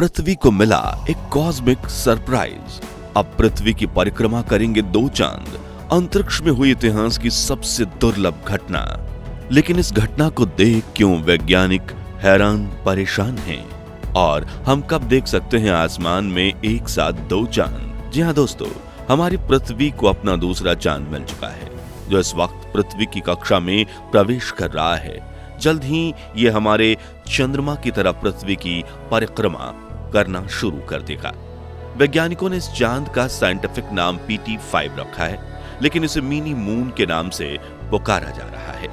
पृथ्वी को मिला एक कॉस्मिक सरप्राइज। अब पृथ्वी की परिक्रमा करेंगे 2 चांद। अंतरिक्ष में हुई इतिहास की सबसे दुर्लभ घटना। लेकिन इस घटना को देख क्यों वैज्ञानिक हैरान परेशान हैं? और हम कब देख सकते हैं आसमान में एक साथ 2 चांद? जी हाँ दोस्तों, हमारी पृथ्वी को अपना दूसरा चांद मिल चुका है, जो इस वक्त पृथ्वी की कक्षा में प्रवेश कर रहा है। जल्द ही ये हमारे चंद्रमा की तरह पृथ्वी की परिक्रमा करना शुरू कर देगा। वैज्ञानिकों ने इस चांद का साइंटिफिक नाम PT5 रखा है, लेकिन इसे मिनी मून के नाम से पुकारा जा रहा है।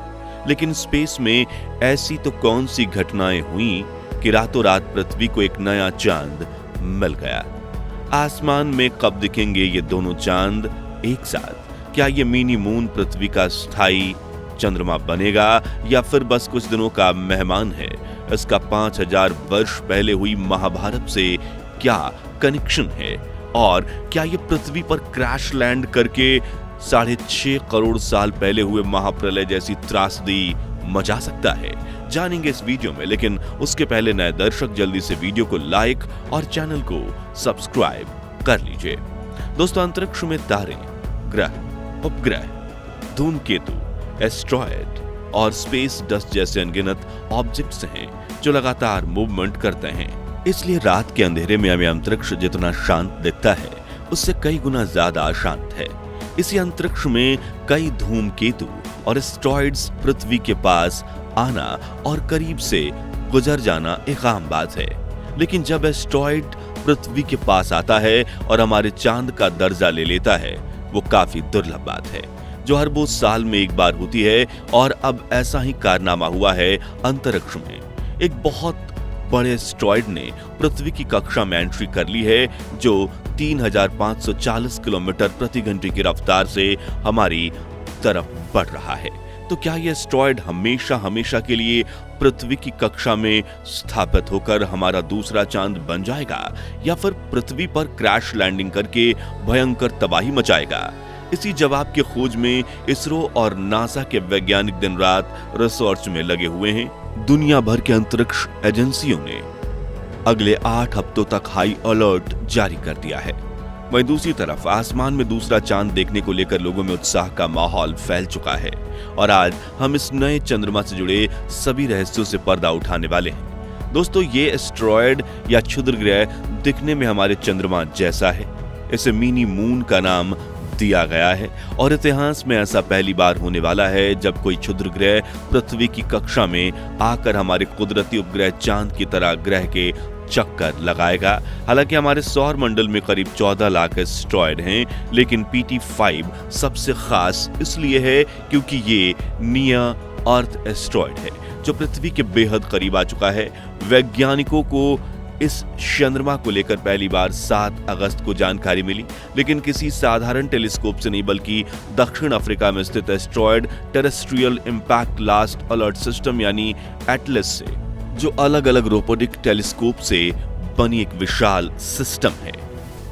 लेकिन स्पेस में ऐसी तो कौन सी घटनाएं हुई कि रातों रात पृथ्वी को एक नया चांद मिल गया? आसमान में कब दिखेंगे ये दोनों चांद एक साथ? क्या ये मिनी मून पृथ्वी का स्थायी चंद्रमा बनेगा या फिर बस कुछ दिनों का मेहमान है? इसका 5000 वर्ष पहले हुई महाभारत से क्या कनेक्शन है? और क्या ये पृथ्वी पर क्रैश लैंड करके 6.5 करोड़ साल पहले हुए महाप्रलय जैसी त्रासदी मचा सकता है? जानेंगे इस वीडियो में, लेकिन उसके पहले नए दर्शक जल्दी से वीडियो को लाइक और चैनल को सब्सक्राइब कर लीजिए। दोस्तों, अंतरिक्ष में तारे, ग्रह, उपग्रह, धूमकेतु, एस्ट्रॉयड और स्पेस डस्ट जैसे अनगिनत ऑब्जेक्ट्स हैं जो लगातार मूवमेंट करते हैं। इसलिए रात के अंधेरे में हमें अंतरिक्ष जितना शांत दिखता है, उससे कई गुना ज्यादा अशांत है। इसी अंतरिक्ष में कई धूमकेतु और एस्ट्रॉयड्स पृथ्वी के पास आना और करीब से गुजर जाना एक आम बात है। लेकिन जब एस्ट्रॉयड पृथ्वी के पास आता है और हमारे चांद का दर्जा ले लेता है, वो काफी दुर्लभ बात है, जो अरबों साल में एक बार होती है। और अब ऐसा ही कारनामा हुआ है अंतरिक्ष में। एक बहुत बड़े एस्ट्रॉयड ने पृथ्वी की कक्षा में एंट्री कर ली है, जो 3540 किलोमीटर प्रति घंटे की रफ्तार से हमारी तरफ बढ़ रहा है। तो क्या यह एस्ट्रॉयड हमेशा के लिए पृथ्वी की कक्षा में स्थापित होकर हमारा दूसरा चांद बन जाएगा, या फिर पृथ्वी पर क्रैश लैंडिंग करके भयंकर तबाही मचाएगा? इसी जवाब की खोज में इसरो और नासा के वैज्ञानिक दिन रात रिसर्च में लगे हुए हैं। दुनिया भर के अंतरिक्ष एजेंसियों ने अगले 8 हफ्तों तक हाई अलर्ट जारी कर दिया है। वहीं दूसरी तरफ आसमान में दूसरा चांद देखने को लेकर लोगों में उत्साह का माहौल फैल चुका है। और आज हम इस नए चंद्रमा से जुड़े सभी रहस्यों से पर्दा उठाने वाले हैं। दोस्तों, ये एस्ट्रॉयड या क्षुद्र ग्रह दिखने में हमारे चंद्रमा जैसा है। इसे मिनी मून का नाम दिया गया है और इतिहास में ऐसा पहली बार होने वाला है जब कोई क्षुद्र ग्रह पृथ्वी की कक्षा में आकर हमारे कुदरती उपग्रह चांद की तरह ग्रह के चक्कर लगाएगा। हालांकि हमारे सौर मंडल में करीब 14 लाख एस्ट्रॉयड हैं, लेकिन PT5 सबसे खास इसलिए है क्योंकि ये नियर अर्थ एस्ट्रॉयड है, जो पृथ्वी के बेहद करीब आ चुका है। वैज्ञानिकों को इस चंद्रमा को लेकर पहली बार 7 अगस्त को जानकारी मिली, लेकिन किसी साधारण टेलीस्कोप से नहीं, बल्कि दक्षिण अफ्रीका में स्थित asteroid terrestrial impact last alert system यानी एटलस से, जो अलग अलग रोबोटिक टेलीस्कोप से बनी एक विशाल सिस्टम है,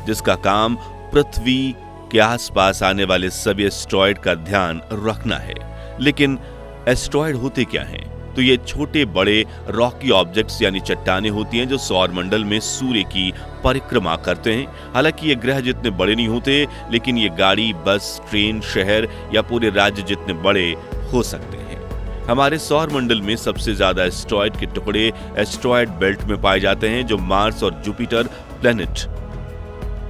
जिसका काम पृथ्वी के आसपास आने वाले सभी एस्ट्रॉयड का ध्यान रखना है। लेकिन एस्ट्रॉयड होते क्या हैं? तो ये छोटे बड़े रॉकी ऑब्जेक्ट्स यानी चट्टानें होती हैं, जो सौर मंडल में सूर्य की परिक्रमा करते हैं। हालांकि ये ग्रह जितने बड़े नहीं होते, लेकिन ये गाड़ी, बस, ट्रेन, शहर या पूरे राज्य जितने बड़े हो सकते हैं। हमारे सौर मंडल में सबसे ज्यादा एस्ट्रॉयड के टुकड़े एस्ट्रॉयड बेल्ट में पाए जाते हैं, जो मार्स और जुपिटर प्लैनेट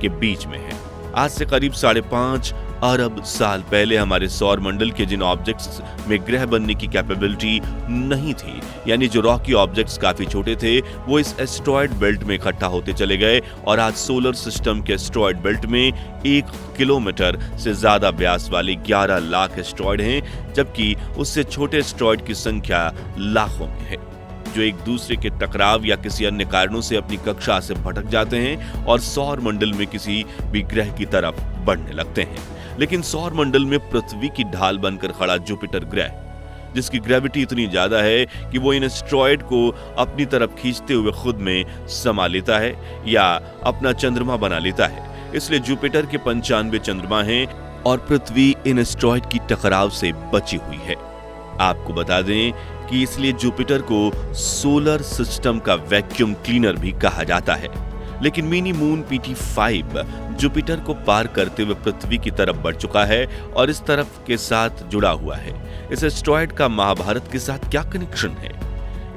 के बीच में है। आज से करीब 5.5 अरब साल पहले हमारे सौर मंडल के जिन ऑब्जेक्ट्स में ग्रह बनने की कैपेबिलिटी नहीं थी, यानी जो रॉकी ऑब्जेक्ट्स काफी छोटे थे, वो इस एस्ट्रॉयड बेल्ट में इकट्ठा होते चले गए। और आज सोलर सिस्टम के एस्ट्रॉयड बेल्ट में 1 किलोमीटर से ज्यादा व्यास वाले 11 लाख एस्ट्रॉयड हैं, जबकि उससे छोटे एस्ट्रॉयड की संख्या लाखों में है, जो एक दूसरे के टकराव या किसी अन्य कारणों से अपनी कक्षा से भटक जाते हैं और सौर मंडल में किसी भी ग्रह की तरफ बढ़ने लगते हैं। लेकिन सौर मंडल में पृथ्वी की ढाल बनकर खड़ा जुपिटर ग्रह, जिसकी ग्रेविटी इतनी ज्यादा है कि वो इन एस्ट्रॉयड को अपनी तरफ खींचते हुए खुद में समा लेता है या अपना चंद्रमा बना लेता है। इसलिए जुपिटर के 95 चंद्रमा हैं और पृथ्वी इन एस्ट्रॉयड की टकराव से बची हुई है। आपको बता दें कि इसलिए जुपिटर को सोलर सिस्टम का वैक्यूम क्लीनर भी कहा जाता है। लेकिन मिनी मून PT5 जुपिटर को पार करते हुए पृथ्वी की तरफ बढ़ चुका है और इस तरफ के साथ जुड़ा हुआ है। इस एस्टेरॉयड का महाभारत के साथ क्या कनेक्शन है?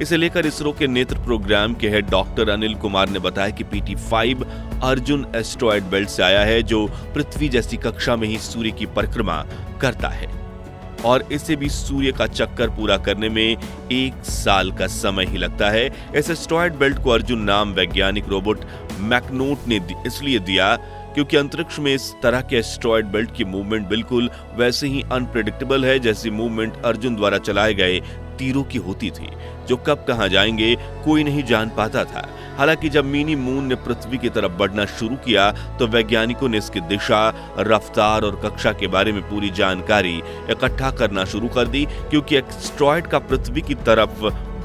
इसे लेकर इसरो के नेत्र प्रोग्राम के हेड डॉक्टर अनिल कुमार ने बताया कि PT5 अर्जुन एस्टेरॉयड बेल्ट से आया है, जो पृथ्वी जैसी कक्षा में ही सूर्य की परिक्रमा करता है और इसे भी सूर्य का चक्कर पूरा करने में 1 साल का समय ही लगता है। इस एस्टेरॉयड बेल्ट को अर्जुन नाम वैज्ञानिक रोबोट मैकनोट ने इसलिए दिया क्योंकि अंतरिक्ष में इस तरह के एस्टेरॉयड बेल्ट की मूवमेंट बिल्कुल वैसे ही अनप्रेडिक्टेबल है जैसी मूवमेंट अर्जुन द्वारा चलाए गए तीरों की होती थी, जो कब कहां जाएंगे कोई नहीं जान पाता था। हालांकि जब मिनी मून ने पृथ्वी की तरफ बढ़ना शुरू किया तो वैज्ञानिकों ने इसकी दिशा, रफ्तार और कक्षा के बारे में पूरी जानकारी इकट्ठा करना शुरू कर दी, क्योंकि एस्टेरॉयड का पृथ्वी की तरफ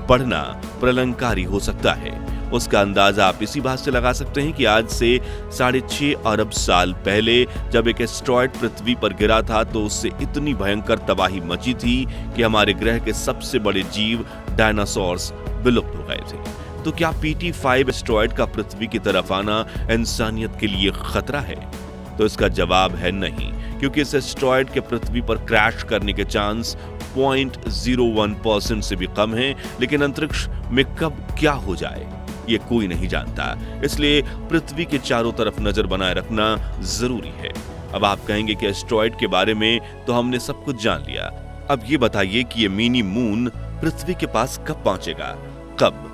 बढ़ना प्रलंबकारी हो सकता है। उसका अंदाजा आप इसी बात से लगा सकते हैं कि आज से 6.5 अरब साल पहले जब एक एस्टेरॉयड पृथ्वी पर गिरा था तो उससे इतनी भयंकर तबाही मची थी कि हमारे ग्रह के सबसे बड़े जीव डायनासोर्स विलुप्त हो गए थे। तो क्या PT5 एस्टेरॉयड का पृथ्वी की तरफ आना इंसानियत के लिए खतरा है? तो इसका जवाब है नहीं, क्योंकि इस एस्टेरॉयड के पृथ्वी पर क्रैश करने के चांस 0.01% से भी कम हैं। लेकिन अंतरिक्ष में कब क्या हो जाए ये कोई नहीं जानता, इसलिए पृथ्वी के चारों तरफ नजर बनाए रखना जरूरी है। अब आप कहेंगे कि एस्टेरॉयड के बारे में तो हमने सब कुछ जान लिया, अब ये बताइए कि ये मिनी मून पृथ्वी के पास कब पहुंचेगा? कब?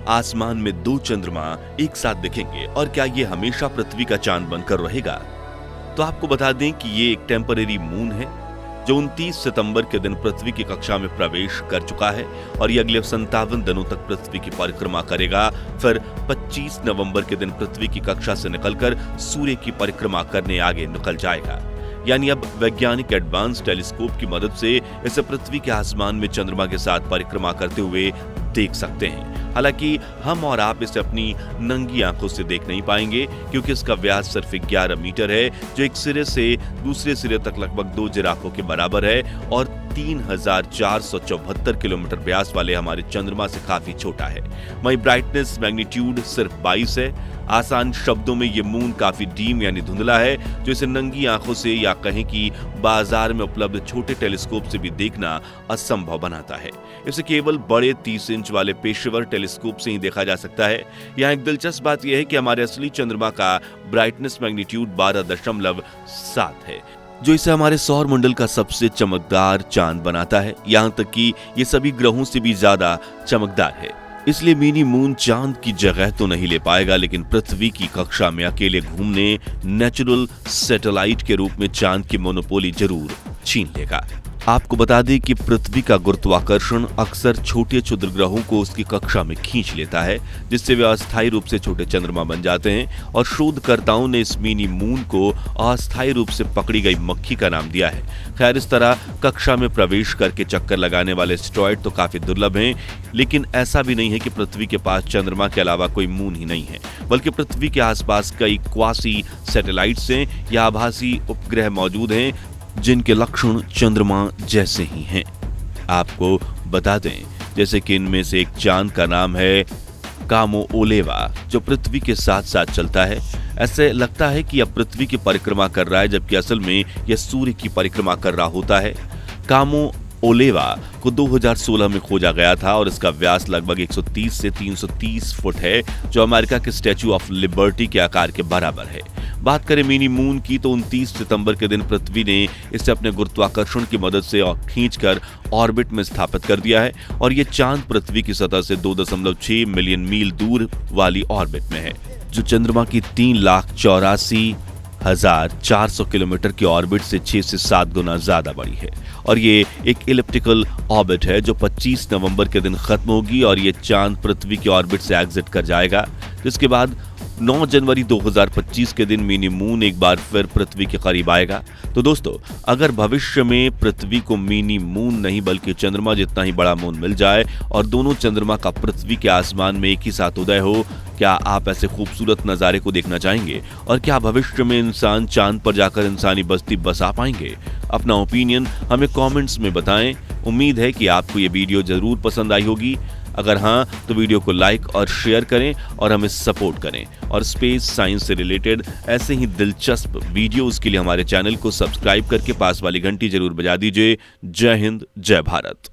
आसमान में 2 चंद्रमा एक साथ दिखेंगे और क्या ये हमेशा पृथ्वी का चांद बनकर रहेगा? तो आपको बता दें कि ये एक टेम्परेरी मून है जो 29 सितंबर के दिन पृथ्वी की कक्षा में प्रवेश कर चुका है और ये अगले 57 दिनों तक पृथ्वी की परिक्रमा करेगा। फिर 25 नवंबर के दिन पृथ्वी की कक्षा से निकलकर सूर्य की परिक्रमा करने आगे निकल जाएगा। यानी अब वैज्ञानिक एडवांस टेलीस्कोप की मदद से इसे पृथ्वी के आसमान में चंद्रमा के साथ परिक्रमा करते हुए देख सकते हैं। हालांकि हम और आप इसे अपनी नंगी आंखों से देख नहीं पाएंगे, क्योंकि इसका व्यास सिर्फ 11 मीटर है, जो एक सिरे से दूसरे सिरे तक लगभग 2 जिराफों के बराबर है और 3474 किलोमीटर व्यास वाले हमारे चंद्रमा से काफी छोटा है। वहीं ब्राइटनेस मैग्नीट्यूड सिर्फ 22 है। आसान शब्दों में ये मून काफी डीम यानी धुंधला है, जो इसे नंगी आंखों से या कहें कि बाजार में उपलब्ध छोटे टेलीस्कोप से भी देखना असंभव बनाता है। इसे केवल बड़े 30 इंच वाले पेशेवर टेलीस्कोप से ही देखा जा सकता है। यहाँ एक दिलचस्प बात यह है कि हमारे असली चंद्रमा का ब्राइटनेस मैग्नीट्यूड 12.7 है, जो इसे हमारे सौर मंडल का सबसे चमकदार चांद बनाता है। यहाँ तक कि ये सभी ग्रहों से भी ज्यादा चमकदार है। इसलिए मिनी मून चांद की जगह तो नहीं ले पाएगा, लेकिन पृथ्वी की कक्षा में अकेले घूमने नेचुरल सैटेलाइट के रूप में चांद की मोनोपोली जरूर छीन लेगा। आपको बता दें कि पृथ्वी का गुरुत्वाकर्षण अक्सर छोटे क्षुद्र ग्रहों को उसकी कक्षा में खींच लेता है, जिससे वे अस्थायी रूप से छोटे चंद्रमा बन जाते हैं और शोधकर्ताओं ने इस मिनी मून को अस्थायी रूप से पकड़ी गई मक्खी का नाम दिया है। खैर, इस तरह कक्षा में प्रवेश करके चक्कर लगाने वाले एस्टेरॉयड तो काफी दुर्लभ हैं, लेकिन ऐसा भी नहीं है कि पृथ्वी के पास चंद्रमा के अलावा कोई मून ही नहीं है, बल्कि पृथ्वी के आसपास कई क्वासी सैटेलाइट्स हैं या आभासी उपग्रह मौजूद हैं जिनके लक्षण चंद्रमा जैसे ही हैं। आपको बता दें जैसे कि इनमें से एक चांद का नाम है कामोओलेवा, जो पृथ्वी के साथ साथ चलता है। ऐसे लगता है कि यह पृथ्वी की परिक्रमा कर रहा है, जबकि असल में यह सूर्य की परिक्रमा कर रहा होता है। कामोओलेवा को 2016 में खोजा गया था और इसका व्यास लगभग 130 से 330 फुट है, जो अमेरिका के स्टैच्यू ऑफ लिबर्टी के आकार के बराबर है। बात करें मिनी मून की तो 29 सितंबर के दिन पृथ्वी ने इसे अपने गुरुत्वाकर्षण की मदद से खींचकर ऑर्बिट में स्थापित कर दिया है और ये चांद पृथ्वी की सतह से 2.6 मिलियन मील दूर वाली ऑर्बिट में है, जो चंद्रमा की 3,84,400 किलोमीटर की ऑर्बिट से 6 से 7 गुना ज्यादा बड़ी है। और ये एक इलिप्टिकल ऑर्बिट है जो 25 नवंबर के दिन खत्म होगी और ये चांद पृथ्वी की ऑर्बिट से एग्जिट कर जाएगा, जिसके बाद 9 जनवरी 2025 के दिन मिनी मून एक बार फिर पृथ्वी के करीब आएगा। तो दोस्तों, अगर भविष्य में पृथ्वी को मिनी मून नहीं बल्कि चंद्रमा जितना ही बड़ा मून मिल जाए और दोनों चंद्रमा का पृथ्वी के आसमान में एक ही साथ उदय हो, क्या आप ऐसे खूबसूरत नजारे को देखना चाहेंगे? और क्या भविष्य में इंसान चांद पर जाकर इंसानी बस्ती बसा पाएंगे? अपना ओपिनियन हमें कमेंट्स में बताएं। उम्मीद है कि आपको ये वीडियो जरूर पसंद आई होगी। अगर हाँ तो वीडियो को लाइक और शेयर करें और हमें सपोर्ट करें। और स्पेस साइंस से रिलेटेड ऐसे ही दिलचस्प वीडियोस के लिए हमारे चैनल को सब्सक्राइब करके पास वाली घंटी जरूर बजा दीजिए। जय हिंद, जय भारत।